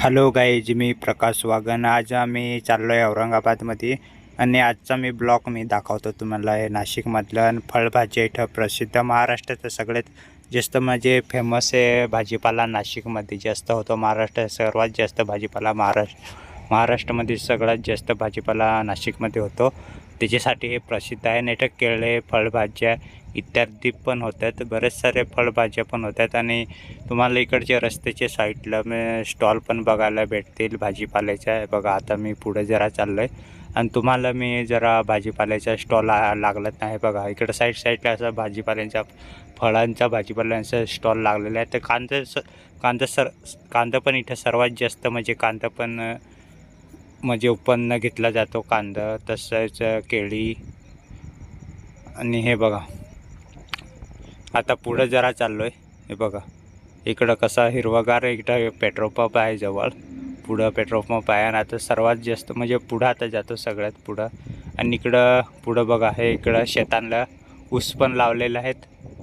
Hello guys, मी प्रकाश wagon. आज आम्ही चाललो आहे औरंगाबादमध्ये आणि आजचा ब्लॉग मी दाखवतो तुम्हाला. हे नाशिकमधलं आणि फळभाजी इथं प्रसिद्ध, महाराष्ट्राचं सगळ्यात जास्त म्हणजे फेमस आहे भाजीपाला नाशिकमध्ये जास्त होतो. महाराष्ट्रात सर्वात जास्त भाजीपाला महाराष्ट्रामध्ये सगळ्यात जास्त भाजीपाला नाशिकमध्ये होतो. त्याच्यासाठी हे प्रसिद्ध आहे. नाही तर केळे, फळभाज्या इत्यादी पण होतात. बरेच सारे फळभाज्या पण होतात आणि तुम्हाला इकडच्या रस्त्याच्या साईडला स्टॉल पण बघायला भेटतील भाजीपाल्याच्या. बघा, आता मी पुढे जरा चाललो आहे आणि तुम्हाला मी जरा भाजीपाल्याचा स्टॉल लागत नाही. बघा, इकडं साईडला असं फळांचा भाजीपाल्यांचा स्टॉल लागलेला आहे. तर कांदा पण इथं सर्वात जास्त म्हणजे कांदा पण म्हणजे उत्पन्न घेतला जातो कांदा. तसंच केळी आणि हे बघा, आता पुढं जरा चाललो आहे. हे बघा, इकडं कसा हिरवागार इकडं पेट्रोल पंप आहे जवळ. पुढं पेट्रोल पंप आहे आणि आता सर्वात जास्त म्हणजे पुढं आता जातो सगळ्यात पुढं. आणि इकडं पुढं बघा, हे इकडं शेतांना ऊस पण लावलेले आहेत.